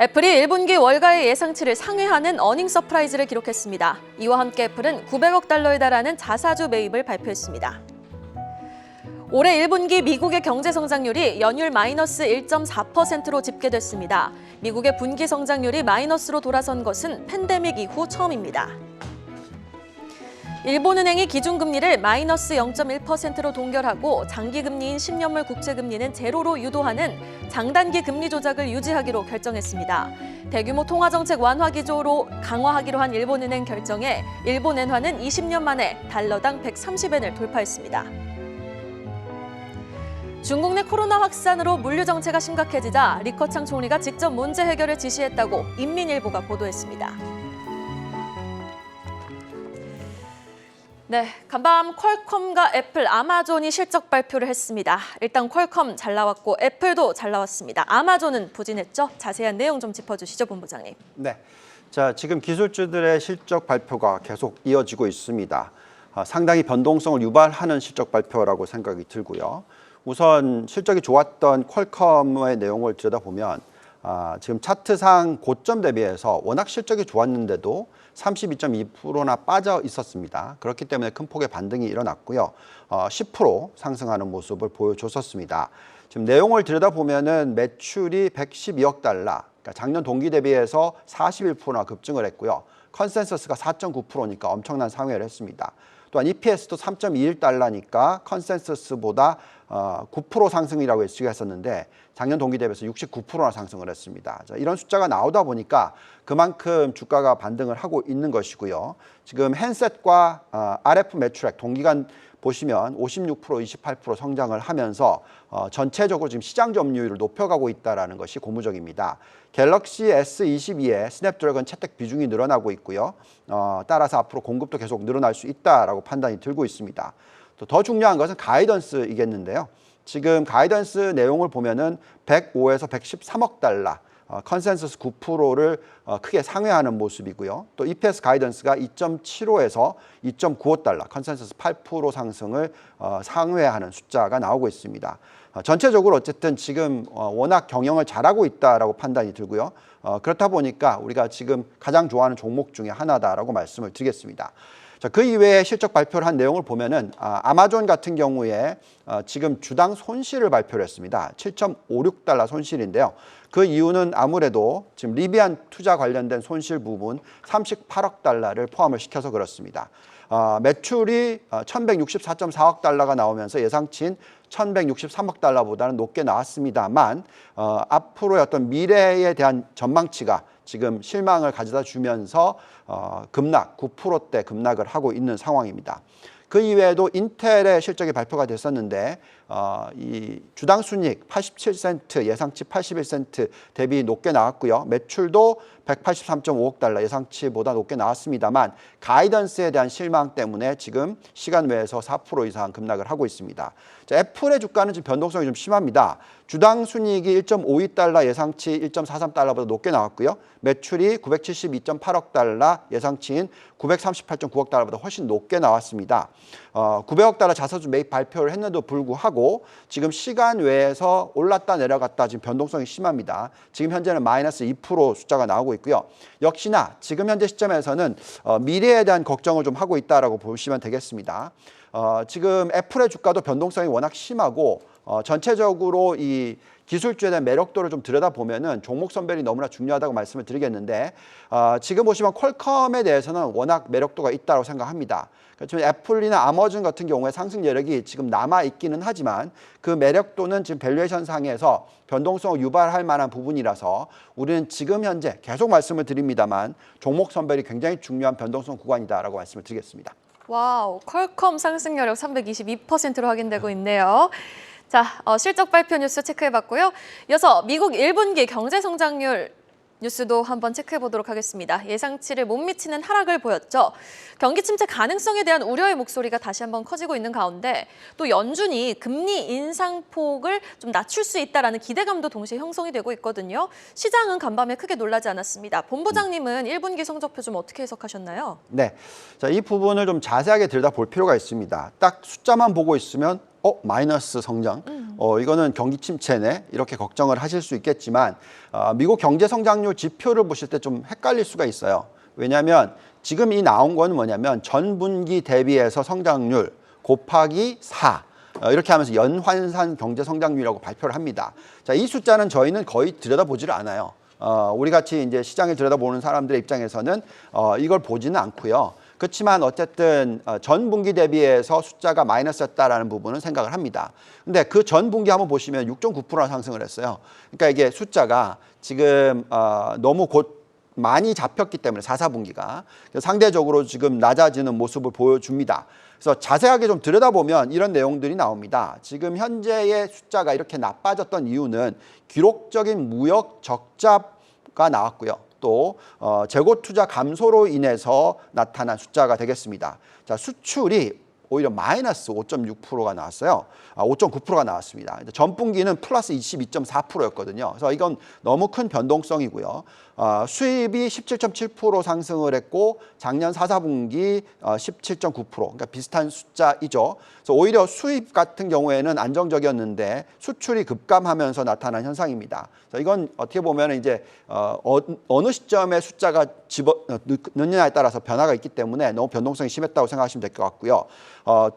애플이 1분기 월가의 예상치를 상회하는 어닝 서프라이즈를 기록했습니다. 이와 함께 애플은 900억 달러에 달하는 자사주 매입을 발표했습니다. 올해 1분기 미국의 경제 성장률이 연율 마이너스 1.4%로 집계됐습니다. 미국의 분기 성장률이 마이너스로 돌아선 것은 팬데믹 이후 처음입니다. 일본은행이 기준금리를 마이너스 0.1%로 동결하고 장기금리인 10년물 국채금리는 제로로 유도하는 장단기 금리 조작을 유지하기로 결정했습니다. 대규모 통화정책 완화 기조로 강화하기로 한 일본은행 결정에 일본 엔화는 20년 만에 달러당 130엔을 돌파했습니다. 중국 내 코로나 확산으로 물류 정체가 심각해지자 리커창 총리가 직접 문제 해결을 지시했다고 인민일보가 보도했습니다. 네, 간밤 퀄컴과 애플, 아마존이 실적 발표를 했습니다. 일단 퀄컴 잘 나왔고 애플도 잘 나왔습니다. 아마존은 부진했죠? 자세한 내용 좀 짚어주시죠, 본부장님. 네, 자 지금 기술주들의 실적 발표가 계속 이어지고 있습니다. 상당히 변동성을 유발하는 실적 발표라고 생각이 들고요. 우선 실적이 좋았던 퀄컴의 내용을 들여다보면 지금 차트상 고점 대비해서 워낙 실적이 좋았는데도 32.2%나 빠져 있었습니다. 그렇기 때문에 큰 폭의 반등이 일어났고요. 10% 상승하는 모습을 보여줬었습니다. 지금 내용을 들여다보면은 매출이 112억 달러, 그러니까 작년 동기 대비해서 41%나 급증을 했고요. 컨센서스가 4.9%니까 엄청난 상회를 했습니다. 또한 EPS도 3.21달러니까 컨센서스보다 9% 상승이라고 예측했었는데 작년 동기 대비해서 69%나 상승을 했습니다. 자, 이런 숫자가 나오다 보니까 그만큼 주가가 반등을 하고 있는 것이고요. 지금 핸셋과 RF 매출액 동기간 보시면 56%, 28% 성장을 하면서 전체적으로 지금 시장 점유율을 높여가고 있다는 것이 고무적입니다. 갤럭시 S22의 스냅드래곤 채택 비중이 늘어나고 있고요. 따라서 앞으로 공급도 계속 늘어날 수 있다라고 판단이 들고 있습니다. 또 더 중요한 것은 가이던스이겠는데요. 지금 가이던스 내용을 보면은 105에서 113억 달러, 컨센서스 9%를 크게 상회하는 모습이고요. 또 EPS 가이던스가 2.75에서 2.95달러, 컨센서스 8% 상승을 상회하는 숫자가 나오고 있습니다. 전체적으로 어쨌든 지금 워낙 경영을 잘하고 있다라고 판단이 들고요. 그렇다 보니까 우리가 지금 가장 좋아하는 종목 중에 하나다라고 말씀을 드리겠습니다. 자, 그 이외에 실적 발표를 한 내용을 보면은 아마존 같은 경우에 지금 주당 손실을 발표를 했습니다. 7.56달러 손실인데요. 그 이유는 아무래도 지금 리비안 투자 관련된 손실 부분 38억 달러를 포함을 시켜서 그렇습니다. 매출이 1164.4억 달러가 나오면서 예상치인 1163억 달러보다는 높게 나왔습니다만 앞으로의 어떤 미래에 대한 전망치가 지금 실망을 가져다 주면서 급락, 9%대 급락을 하고 있는 상황입니다. 그 이외에도 인텔의 실적이 발표가 됐었는데 이 주당 순이익 87센트, 예상치 81센트 대비 높게 나왔고요. 매출도 183.5억 달러, 예상치보다 높게 나왔습니다만 가이던스에 대한 실망 때문에 지금 시간 외에서 4% 이상 급락을 하고 있습니다. 자, 애플의 주가는 지금 변동성이 좀 심합니다. 주당 순이익이 1.52달러, 예상치 1.43달러보다 높게 나왔고요. 매출이 972.8억 달러, 예상치인 938.9억 달러보다 훨씬 높게 나왔습니다. 900억 달러 자사주 매입 발표를 했는데도 불구하고 지금 시간 외에서 올랐다 내려갔다 지금 변동성이 심합니다. 지금 현재는 마이너스 2% 숫자가 나오고 있고요. 역시나 지금 현재 시점에서는 미래에 대한 걱정을 좀 하고 있다라고 보시면 되겠습니다. 지금 애플의 주가도 변동성이 워낙 심하고 전체적으로 이 기술주에 대한 매력도를 좀 들여다보면은 종목 선별이 너무나 중요하다고 말씀을 드리겠는데 지금 보시면 퀄컴에 대해서는 워낙 매력도가 있다고 생각합니다. 그렇지만 애플이나 아마존 같은 경우에 상승 여력이 지금 남아 있기는 하지만 그 매력도는 지금 밸류에이션 상에서 변동성을 유발할 만한 부분이라서 우리는 지금 현재 계속 말씀을 드립니다만 종목 선별이 굉장히 중요한 변동성 구간이다라고 말씀을 드리겠습니다. 와우, 퀄컴 상승 여력 322%로 확인되고 있네요. 자, 실적 발표 뉴스 체크해봤고요. 이어서 미국 1분기 경제 성장률 뉴스도 한번 체크해보도록 하겠습니다. 예상치를 못 미치는 하락을 보였죠. 경기 침체 가능성에 대한 우려의 목소리가 다시 한번 커지고 있는 가운데 또 연준이 금리 인상폭을 좀 낮출 수 있다라는 기대감도 동시에 형성이 되고 있거든요. 시장은 간밤에 크게 놀라지 않았습니다. 본부장님은 1분기 성적표 좀 어떻게 해석하셨나요? 네, 자, 이 부분을 좀 자세하게 들여다볼 필요가 있습니다. 딱 숫자만 보고 있으면 마이너스 성장, 이거는 경기 침체네 이렇게 걱정을 하실 수 있겠지만 미국 경제 성장률 지표를 보실 때 좀 헷갈릴 수가 있어요. 왜냐하면 지금 이 나온 거는 뭐냐면 전 분기 대비해서 성장률 곱하기 4 이렇게 하면서 연환산 경제 성장률이라고 발표를 합니다. 자, 이 숫자는 저희는 거의 들여다보지를 않아요. 우리 같이 이제 시장을 들여다보는 사람들의 입장에서는 이걸 보지는 않고요. 그렇지만 어쨌든 전 분기 대비해서 숫자가 마이너스였다라는 부분은 생각을 합니다. 근데 그 전 분기 한번 보시면 6.9%나 상승을 했어요. 그러니까 이게 숫자가 지금 너무 곧 많이 잡혔기 때문에 4분기가 상대적으로 지금 낮아지는 모습을 보여줍니다. 그래서 자세하게 좀 들여다보면 이런 내용들이 나옵니다. 지금 현재의 숫자가 이렇게 나빠졌던 이유는 기록적인 무역 적자가 나왔고요. 또 재고 투자 감소로 인해서 나타난 숫자가 되겠습니다. 자, 수출이 오히려 마이너스 5.6%가 나왔어요. 5.9%가 나왔습니다. 전 분기는 플러스 22.4%였거든요. 그래서 이건 너무 큰 변동성이고요. 수입이 17.7% 상승을 했고 작년 4분기 17.9% 그러니까 비슷한 숫자이죠. 그래서 오히려 수입 같은 경우에는 안정적이었는데 수출이 급감하면서 나타난 현상입니다. 그래서 이건 어떻게 보면 이제 어느 시점에 숫자가 넣느냐에 따라서 변화가 있기 때문에 너무 변동성이 심했다고 생각하시면 될 것 같고요.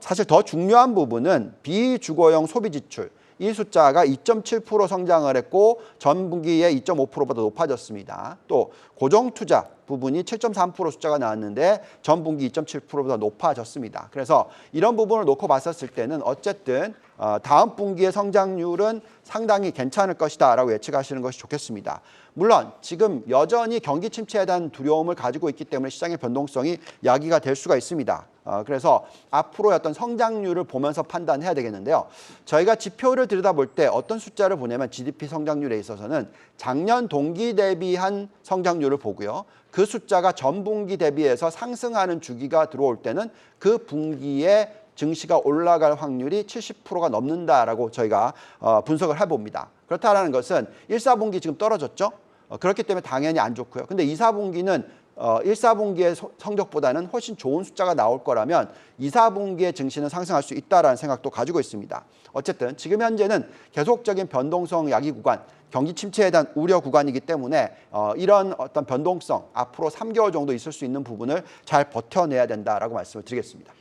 사실 더 중요한 부분은 비주거용 소비 지출 이 숫자가 2.7% 성장을 했고 전 분기에 2.5%보다 높아졌습니다. 또 고정 투자 부분이 7.3% 숫자가 나왔는데 전 분기 2.7%보다 높아졌습니다. 그래서 이런 부분을 놓고 봤었을 때는 어쨌든 다음 분기의 성장률은 상당히 괜찮을 것이다라고 예측하시는 것이 좋겠습니다. 물론 지금 여전히 경기 침체에 대한 두려움을 가지고 있기 때문에 시장의 변동성이 야기가 될 수가 있습니다. 그래서 앞으로의 어떤 성장률을 보면서 판단해야 되겠는데요. 저희가 지표를 들여다볼 때 어떤 숫자를 보냐면 GDP 성장률에 있어서는 작년 동기 대비한 성장률을 보고요. 그 숫자가 전 분기 대비해서 상승하는 주기가 들어올 때는 그 분기에 증시가 올라갈 확률이 70%가 넘는다라고 저희가 분석을 해봅니다. 그렇다는 것은 1, 4분기 지금 떨어졌죠? 그렇기 때문에 당연히 안 좋고요. 근데 2, 4분기는 1, 4분기의 성적보다는 훨씬 좋은 숫자가 나올 거라면 2, 4분기의 증시는 상승할 수 있다라는 생각도 가지고 있습니다. 어쨌든 지금 현재는 계속적인 변동성 야기 구간, 경기 침체에 대한 우려 구간이기 때문에 이런 어떤 변동성 앞으로 3개월 정도 있을 수 있는 부분을 잘 버텨내야 된다라고 말씀을 드리겠습니다.